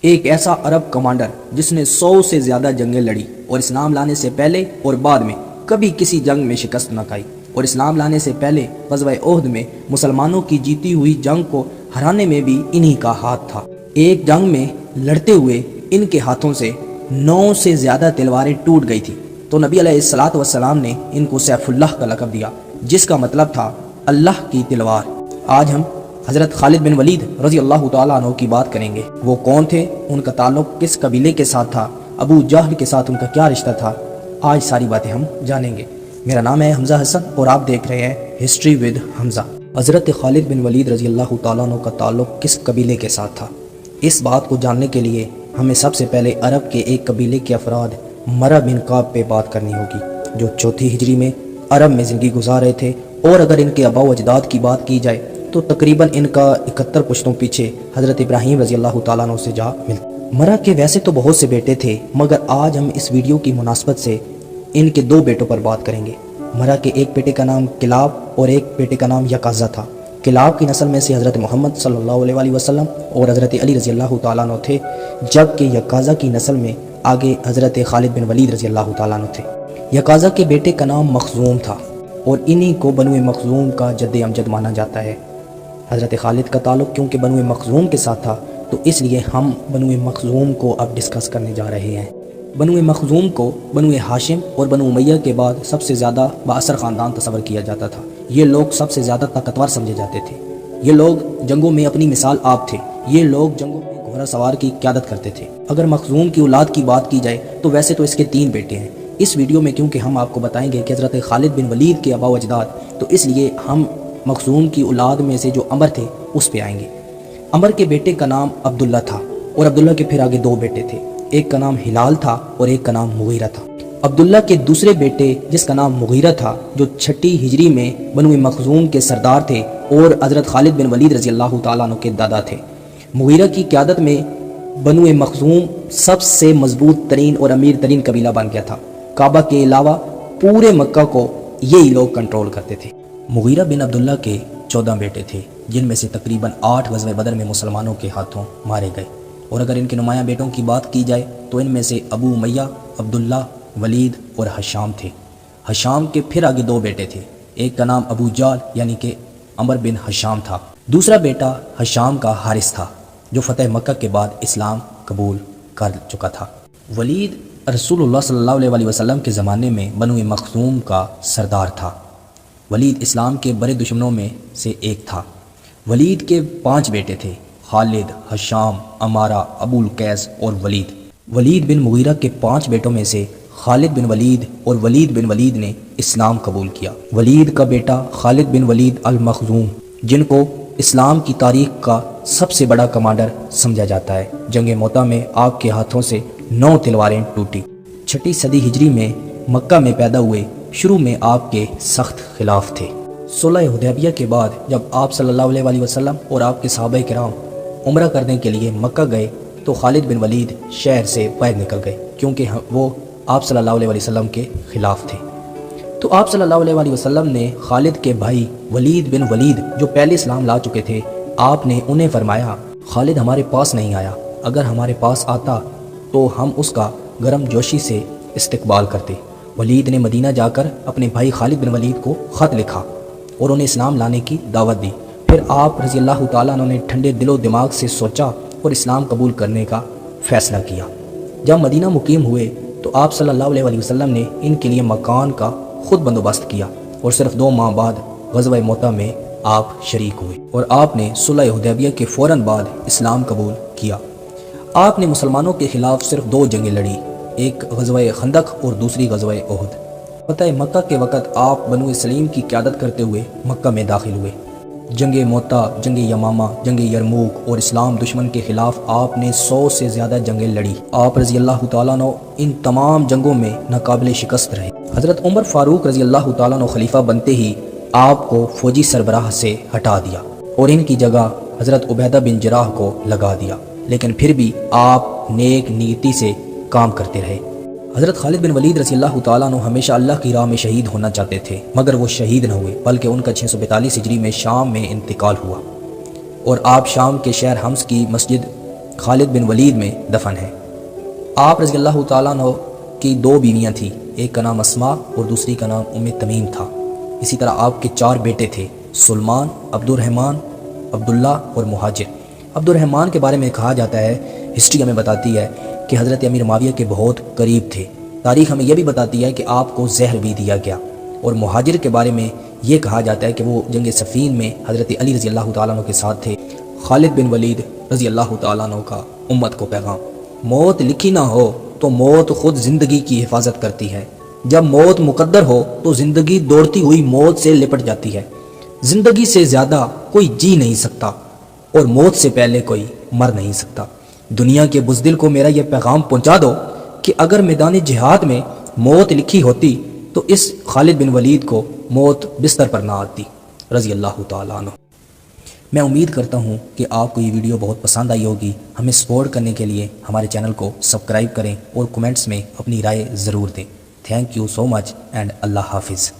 ایک ایسا عرب کمانڈر جس نے 100 سے زیادہ جنگیں لڑی اور اسلام لانے سے پہلے اور بعد میں کبھی کسی جنگ میں شکست نہ کھائی، اور اسلام لانے سے پہلے غزوہ احد میں مسلمانوں کی جیتی ہوئی جنگ کو ہرانے میں بھی انہی کا ہاتھ تھا۔ ایک جنگ میں لڑتے ہوئے ان کے ہاتھوں سے 9 سے زیادہ تلواریں ٹوٹ گئی تھی، تو نبی علیہ الصلوۃ والسلام نے ان کو سیف اللہ کا لقب دیا، جس کا مطلب تھا اللہ کی تلوار۔ آج ہم حضرت خالد بن ولید رضی اللہ تعالیٰ عنہ کی بات کریں گے۔ وہ کون تھے، ان کا تعلق کس قبیلے کے ساتھ تھا، ابو جہل کے ساتھ ان کا کیا رشتہ تھا، آج ساری باتیں ہم جانیں گے۔ میرا نام ہے حمزہ حسن اور آپ دیکھ رہے ہیں ہسٹری ود حمزہ۔ حضرت خالد بن ولید رضی اللہ تعالیٰ عنہ کا تعلق کس قبیلے کے ساتھ تھا، اس بات کو جاننے کے لیے ہمیں سب سے پہلے عرب کے ایک قبیلے کے افراد مرہ بن کعب پہ بات کرنی ہوگی، جو 4 ہجری میں عرب میں زندگی گزار رہے تھے، اور اگر ان کے آباء و اجداد کی بات کی جائے تو تقریباً ان کا 71 پشتوں پیچھے حضرت ابراہیم رضی اللہ تعالیٰ عنہ سے جا ملتا۔ مرہ کے ویسے تو بہت سے بیٹے تھے، مگر آج ہم اس ویڈیو کی مناسبت سے ان کے 2 بیٹوں پر بات کریں گے۔ مرہ کے ایک بیٹے کا نام کلاب اور ایک بیٹے کا نام یکازہ تھا۔ کلاب کی نسل میں سے حضرت محمد صلی اللہ علیہ وسلم اور حضرت علی رضی اللہ تعالیٰ عنہ تھے، جبکہ یکازہ کی نسل میں آگے حضرت خالد بن ولید رضی اللہ تعالیٰ عنہ تھے۔ یکازہ کے بیٹے کا نام مخزوم تھا، اور انہی کو بنو مخزوم کا جد امجد مانا جاتا ہے۔ حضرت خالد کا تعلق کیونکہ بنو مخزوم کے ساتھ تھا، تو اس لیے ہم بنو مخزوم کو اب ڈسکس کرنے جا رہے ہیں۔ بنو مخزوم کو بنو ہاشم اور بنو امیہ کے بعد سب سے زیادہ بااثر خاندان تصور کیا جاتا تھا۔ یہ لوگ سب سے زیادہ طاقتور سمجھے جاتے تھے۔ یہ لوگ جنگوں میں اپنی مثال آپ تھے۔ یہ لوگ جنگوں میں گھوڑا سوار کی قیادت کرتے تھے۔ اگر مخزوم کی اولاد کی بات کی جائے تو ویسے تو اس کے 3 بیٹے ہیں۔ اس ویڈیو میں کیونکہ ہم آپ کو بتائیں گے کہ حضرت خالد بن ولید کے آباء و اجداد، تو اس لیے ہم مخزوم کی اولاد میں سے جو عمر تھے اس پہ آئیں گے۔ عمر کے بیٹے کا نام عبداللہ تھا، اور عبداللہ کے پھر آگے 2 بیٹے تھے، ایک کا نام ہلال تھا اور ایک کا نام مغیرہ تھا۔ عبداللہ کے دوسرے بیٹے جس کا نام مغیرہ تھا، جو 6 ہجری میں بنو مخزوم کے سردار تھے اور حضرت خالد بن ولید رضی اللہ تعالیٰ عنہ کے دادا تھے۔ مغیرہ کی قیادت میں بنو مخزوم سب سے مضبوط ترین اور امیر ترین قبیلہ بن گیا تھا۔ کعبہ کے علاوہ پورے مکہ کو یہی لوگ کنٹرول کرتے تھے۔ مغیرہ بن عبداللہ کے 14 بیٹے تھے، جن میں سے تقریباً 8 غزوہ بدر میں مسلمانوں کے ہاتھوں مارے گئے، اور اگر ان کے نمایاں بیٹوں کی بات کی جائے تو ان میں سے ابو امیہ، عبداللہ، ولید اور حشام تھے۔ حشام کے پھر آگے 2 بیٹے تھے، ایک کا نام ابو جال یعنی کہ عمر بن حشام تھا۔ دوسرا بیٹا حشام کا حارث تھا، جو فتح مکہ کے بعد اسلام قبول کر چکا تھا۔ ولید رسول اللہ صلی اللہ علیہ وسلم کے زمانے میں بنو مخزوم کا سردار تھا۔ ولید اسلام کے بڑے دشمنوں میں سے ایک تھا۔ ولید کے 5 بیٹے تھے، خالد، حشام، امارہ، ابو القیس اور ولید۔ ولید بن مغیرہ کے 5 بیٹوں میں سے خالد بن ولید اور ولید بن ولید نے اسلام قبول کیا۔ ولید کا بیٹا خالد بن ولید المخزوم، جن کو اسلام کی تاریخ کا سب سے بڑا کمانڈر سمجھا جاتا ہے، جنگ موتا میں آپ کے ہاتھوں سے 9 تلواریں ٹوٹی۔ 6 صدی ہجری میں مکہ میں پیدا ہوئے، شروع میں آپ کے سخت خلاف تھے۔ صلح حدیبیہ کے بعد جب آپ صلی اللہ علیہ وسلم اور آپ کے صحابہ کرام عمرہ کرنے کے لیے مکہ گئے تو خالد بن ولید شہر سے باہر نکل گئے، کیونکہ وہ آپ صلی اللہ علیہ وسلم کے خلاف تھے۔ تو آپ صلی اللہ علیہ وسلم نے خالد کے بھائی ولید بن ولید، جو پہلے اسلام لا چکے تھے، آپ نے انہیں فرمایا خالد ہمارے پاس نہیں آیا، اگر ہمارے پاس آتا تو ہم اس کا گرم جوشی سے استقبال کرتے۔ ولید نے مدینہ جا کر اپنے بھائی خالد بن ولید کو خط لکھا اور انہیں اسلام لانے کی دعوت دی۔ پھر آپ رضی اللہ تعالیٰ عنہ نے ٹھنڈے دل و دماغ سے سوچا اور اسلام قبول کرنے کا فیصلہ کیا۔ جب مدینہ مقیم ہوئے تو آپ صلی اللہ علیہ وسلم نے ان کے لیے مکان کا خود بندوبست کیا، اور صرف 2 ماہ بعد غزوہ موتا میں آپ شریک ہوئے، اور آپ نے صلح حدیبیہ کے فوراً بعد اسلام قبول کیا۔ آپ نے مسلمانوں کے خلاف صرف 2 جنگیں لڑی، ایک غزوہ خندق اور دوسری غزوہ احد۔ فتح مکہ کے وقت آپ بنو سلیم کی قیادت کرتے ہوئے مکہ میں داخل ہوئے۔ جنگ موتا، جنگ یمامہ، جنگ یرموک اور اسلام دشمن کے خلاف آپ نے 100 سے زیادہ جنگیں لڑی۔ آپ رضی اللہ تعالیٰ عنہ ان تمام جنگوں میں ناقابل شکست رہے۔ حضرت عمر فاروق رضی اللہ تعالیٰ عنہ خلیفہ بنتے ہی آپ کو فوجی سربراہ سے ہٹا دیا اور ان کی جگہ حضرت عبیدہ بن جراح کو لگا دیا، لیکن پھر بھی آپ نیک نیتی سے کام کرتے رہے۔ حضرت خالد بن ولید رضی اللہ تعالیٰ عنہ ہمیشہ اللہ کی راہ میں شہید ہونا چاہتے تھے، مگر وہ شہید نہ ہوئے، بلکہ ان کا 642 ہجری میں شام میں انتقال ہوا، اور آپ شام کے شہر حمص کی مسجد خالد بن ولید میں دفن ہے۔ آپ رضی اللہ تعالیٰ عنہ کی 2 بیویاں تھیں، ایک کا نام اسما اور دوسری کا نام ام تمیم تھا۔ اسی طرح آپ کے 4 بیٹے تھے، سلمان، عبد الرحمن، عبداللہ اور مہاجر۔ عبد الرحمن کے بارے میں کہا جاتا ہے، ہسٹری ہمیں بتاتی ہے کہ حضرت امیر معاویہ کے بہت قریب تھے۔ تاریخ ہمیں یہ بھی بتاتی ہے کہ آپ کو زہر بھی دیا گیا۔ اور مہاجر کے بارے میں یہ کہا جاتا ہے کہ وہ جنگ صفین میں حضرت علی رضی اللہ تعالیٰ عنہ کے ساتھ تھے۔ خالد بن ولید رضی اللہ تعالیٰ عنہ کا امت کو پیغام: موت لکھی نہ ہو تو موت خود زندگی کی حفاظت کرتی ہے۔ جب موت مقدر ہو تو زندگی دوڑتی ہوئی موت سے لپٹ جاتی ہے۔ زندگی سے زیادہ کوئی جی نہیں سکتا اور موت سے پہلے کوئی مر نہیں سکتا۔ دنیا کے بزدل کو میرا یہ پیغام پہنچا دو کہ اگر میدان جہاد میں موت لکھی ہوتی تو اس خالد بن ولید کو موت بستر پر نہ آتی، رضی اللہ تعالیٰ عنہ۔ میں امید کرتا ہوں کہ آپ کو یہ ویڈیو بہت پسند آئی ہوگی۔ ہمیں سپورٹ کرنے کے لیے ہمارے چینل کو سبسکرائب کریں اور کمنٹس میں اپنی رائے ضرور دیں۔ Thank you so much and اللہ حافظ۔